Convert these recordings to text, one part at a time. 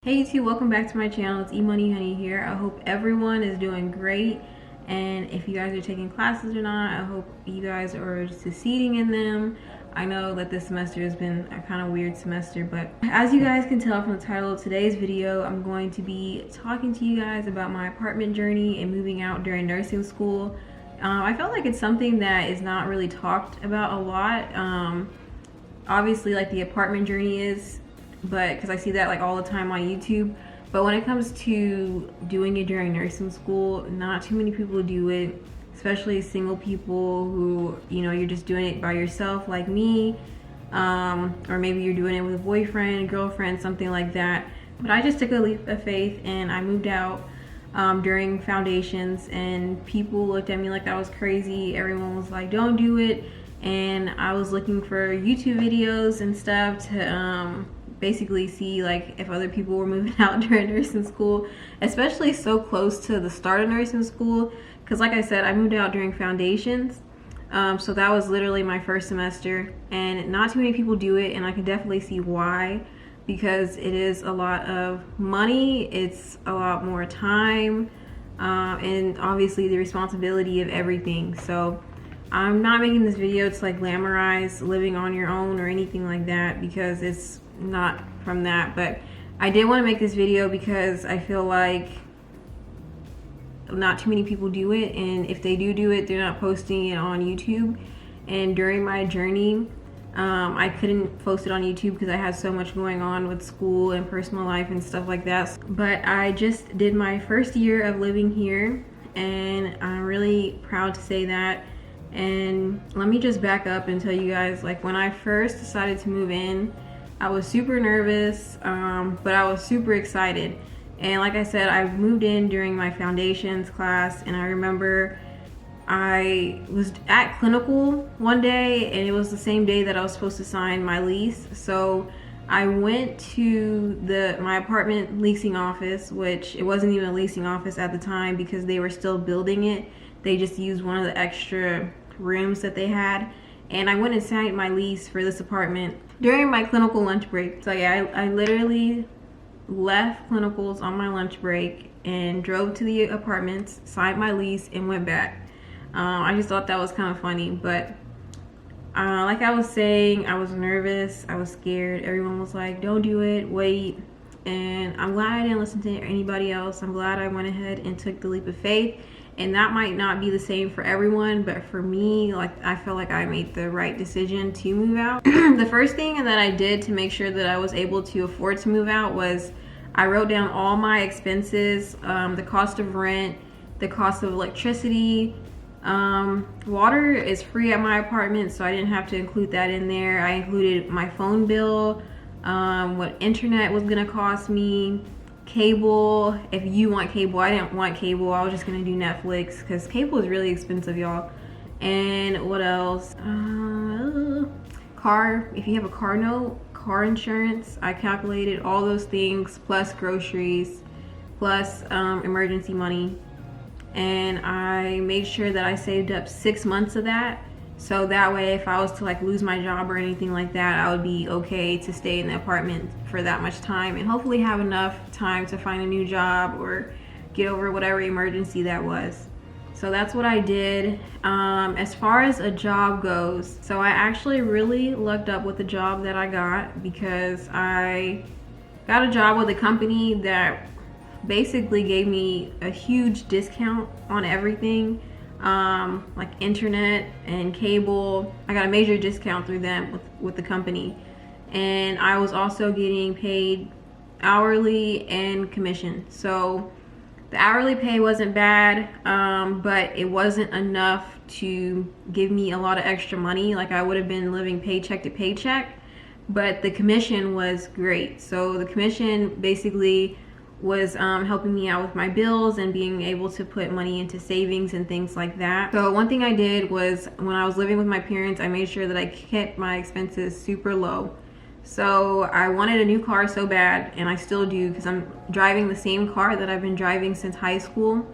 Hey YouTube, welcome back to my channel. It's eMoney Honey here. I hope everyone is doing great, and if you guys are taking classes or not, I hope you guys are succeeding in them. I know that this semester has been a kind of weird semester, but as you guys can tell from the title of today's video, I'm going to be talking to you guys about my apartment journey and moving out during nursing school. I felt like it's something that is not really talked about a lot. Obviously, like the apartment journey is, but because I see that like all the time on YouTube. But when it comes to doing it during nursing school, not too many people do it, especially single people who, you know, you're just doing it by yourself like me, or maybe you're doing it with a boyfriend, girlfriend, something like that. But I just took a leap of faith and I moved out during foundations, and people looked at me like I was crazy. Everyone was like, don't do it. And I was looking for YouTube videos and stuff to basically see like if other people were moving out during nursing school, especially so close to the start of nursing school, because like I said, I moved out during foundations, so that was literally my first semester, and not too many people do it, and I can definitely see why, because it is a lot of money, it's a lot more time, and obviously the responsibility of everything. So I'm not making this video to like glamorize living on your own or anything like that, because it's not from that. But I did want to make this video because I feel like not too many people do it, and if they do it, they're not posting it on YouTube. And during my journey, I couldn't post it on YouTube because I had so much going on with school and personal life and stuff like that. But I just did my first year of living here, and I'm really proud to say that. And let me just back up and tell you guys, like when I first decided to move in, I was super nervous, but I was super excited. And like I said, I moved in during my foundations class, and I remember I was at clinical one day, and it was the same day that I was supposed to sign my lease. So I went to my apartment leasing office, which it wasn't even a leasing office at the time because they were still building it. They just used one of the extra rooms that they had, and I went and signed my lease for this apartment during my clinical lunch break. So yeah, I literally left clinicals on my lunch break and drove to the apartments, signed my lease, and went back. I just thought that was kind of funny, but like I was saying, I was nervous, I was scared. Everyone was like, don't do it, wait. And I'm glad I didn't listen to anybody else. I'm glad I went ahead and took the leap of faith. And that might not be the same for everyone, but for me, like, I feel like I made the right decision to move out. The first thing that I did to make sure that I was able to afford to move out was I wrote down all my expenses, the cost of rent, the cost of electricity. Water is free at my apartment, so I didn't have to include that in there. I included my phone bill, what internet was gonna cost me, cable, if you want cable. I didn't want cable, I was just gonna do Netflix because cable is really expensive, y'all. And what else? Car, if you have a car note, car insurance, I calculated all those things, plus groceries, plus emergency money. And I made sure that I saved up 6 months of that, so that way if I was to like lose my job or anything like that, I would be okay to stay in the apartment for that much time and hopefully have enough time to find a new job or get over whatever emergency that was. So that's what I did. As far as a job goes, so I actually really lucked up with the job that I got, because I got a job with a company that basically gave me a huge discount on everything, like internet and cable. I got a major discount through them with the company, and I was also getting paid hourly and commission. So the hourly pay wasn't bad, but it wasn't enough to give me a lot of extra money. Like I would have been living paycheck to paycheck, but the commission was great. So the commission basically was helping me out with my bills and being able to put money into savings and things like that. So one thing I did was, when I was living with my parents, I made sure that I kept my expenses super low. So I wanted a new car so bad, and I still do, because I'm driving the same car that I've been driving since high school.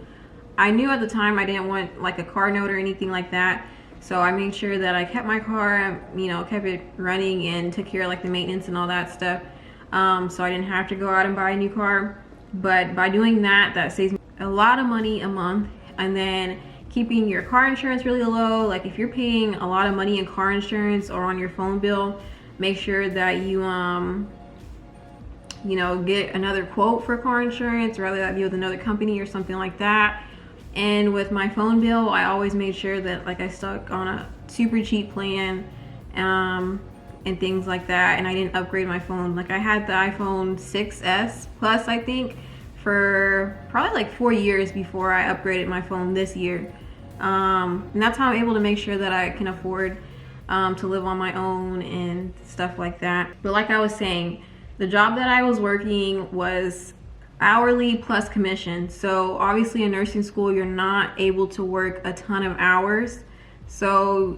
I knew at the time I didn't want like a car note or anything like that, so I made sure that I kept my car, you know, kept it running and took care of like the maintenance and all that stuff. so I didn't have to go out and buy a new car. But by doing that, that saves me a lot of money a month. And then keeping your car insurance really low. Like if you're paying a lot of money in car insurance or on your phone bill, make sure that you you know, get another quote for car insurance, rather that be with another company or something like that. And with my phone bill, I always made sure that like I stuck on a super cheap plan and things like that, and I didn't upgrade my phone. Like I had the iPhone 6s Plus, I think, for probably like 4 years before I upgraded my phone this year. And that's how I'm able to make sure that I can afford to live on my own and stuff like that. But like I was saying, the job that I was working was hourly plus commission. So obviously in nursing school, you're not able to work a ton of hours. So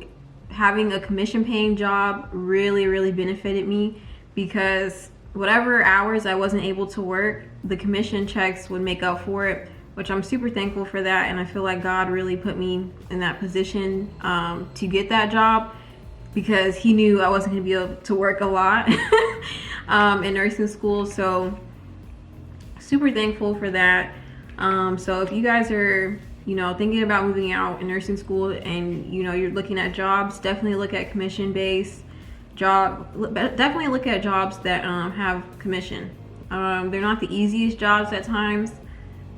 having a commission paying job really benefited me, because whatever hours I wasn't able to work, the commission checks would make up for it, which I'm super thankful for that. And I feel like God really put me in that position to get that job, because he knew I wasn't gonna be able to work a lot in nursing school. So super thankful for that. So if you guys are, you know, thinking about moving out in nursing school and, you know, you're looking at jobs, definitely look at commission-based job. Definitely look at jobs that have commission. They're not the easiest jobs at times,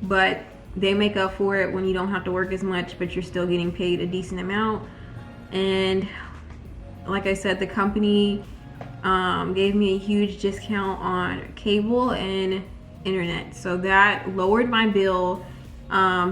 but they make up for it when you don't have to work as much, but you're still getting paid a decent amount. And like I said, the company gave me a huge discount on cable and internet, so that lowered my bill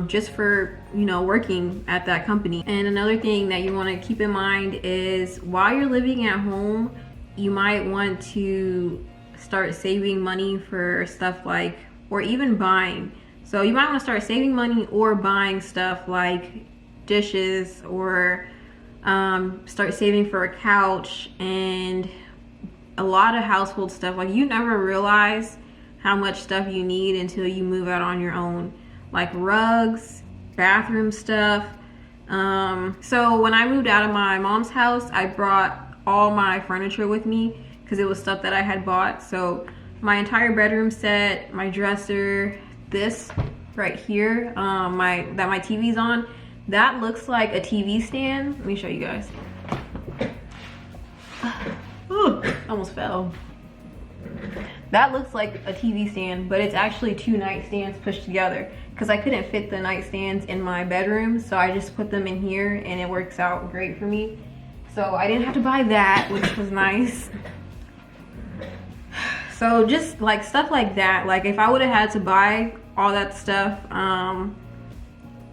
just for, you know, working at that company. And another thing that you want to keep in mind is while you're living at home, you might want to start saving money for stuff like, or even buying. So you might want to start saving money or buying stuff like dishes, or start saving for a couch and a lot of household stuff. Like you never realize how much stuff you need until you move out on your own, like rugs, bathroom stuff. So when I moved out of my mom's house, I brought all my furniture with me because it was stuff that I had bought. So my entire bedroom set, my dresser, this right here, that my TV's on, that looks like a TV stand. Let me show you guys. Ooh, almost fell. That looks like a TV stand, but it's actually 2 nightstands pushed together, because I couldn't fit the nightstands in my bedroom, so I just put them in here and it works out great for me. So I didn't have to buy that, which was nice. So just like stuff like that, like if I would have had to buy all that stuff,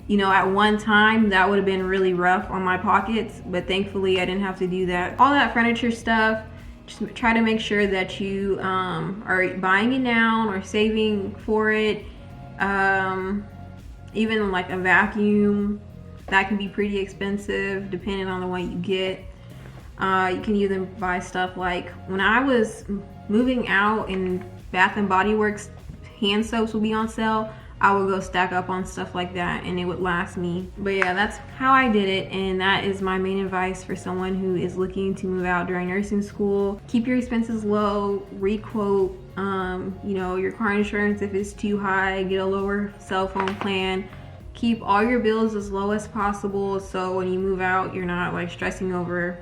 you know, at one time, that would have been really rough on my pockets, but thankfully I didn't have to do that. All that furniture stuff, just try to make sure that you are buying it now or saving for it. Even like a vacuum, that can be pretty expensive depending on the one you get. You can even buy stuff like, when I was moving out and Bath and Body Works hand soaps would be on sale, I would go stack up on stuff like that and it would last me. But yeah, that's how I did it, and that is my main advice for someone who is looking to move out during nursing school. Keep your expenses low, requote, you know, your car insurance if it's too high, get a lower cell phone plan. Keep all your bills as low as possible, so when you move out, you're not like stressing over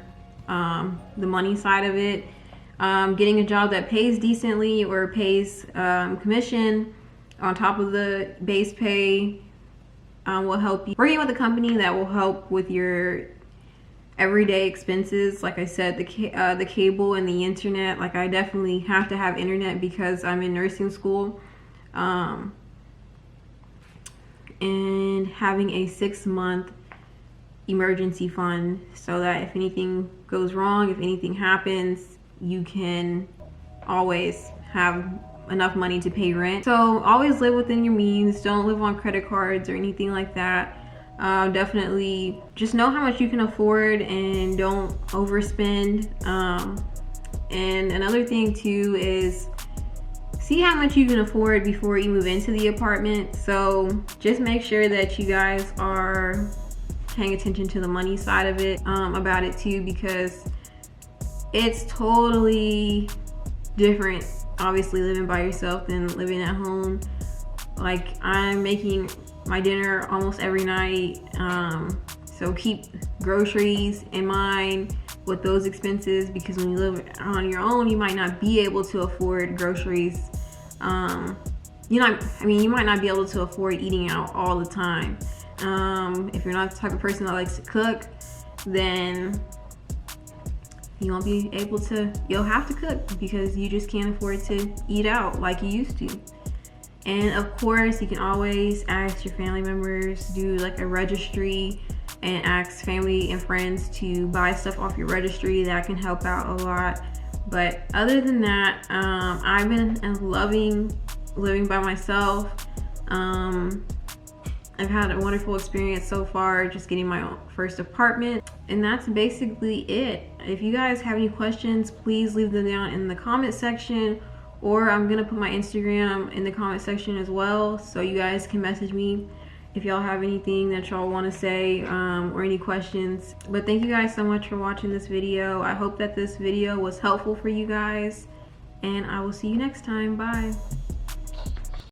the money side of it. Getting a job that pays decently or pays commission on top of the base pay will help you. Working with a company that will help with your everyday expenses, like I said, the cable and the internet. Like I definitely have to have internet because I'm in nursing school, and having a 6-month emergency fund so that if anything goes wrong, if anything happens, you can always have enough money to pay rent. So always live within your means. Don't live on credit cards or anything like that. Definitely just know how much you can afford and don't overspend. And another thing too is see how much you can afford before you move into the apartment. So just make sure that you guys are paying attention to the money side of it, about it too, because it's totally different obviously living by yourself than living at home. Like, I'm making my dinner almost every night, so keep groceries in mind with those expenses, because when you live on your own, you might not be able to afford groceries. You might not be able to afford eating out all the time. If you're not the type of person that likes to cook, then you won't be able to, you'll have to cook because you just can't afford to eat out like you used to. And of course, you can always ask your family members, do like a registry, and ask family and friends to buy stuff off your registry. That can help out a lot. But other than that, I've been loving living by myself. I've had a wonderful experience so far, just getting my own first apartment. And that's basically it. If you guys have any questions, please leave them down in the comment section, or I'm gonna put my Instagram in the comment section as well, so you guys can message me if y'all have anything that y'all want to say, or any questions. But thank you guys so much for watching this video. I hope that this video was helpful for you guys, and I will see you next time. Bye.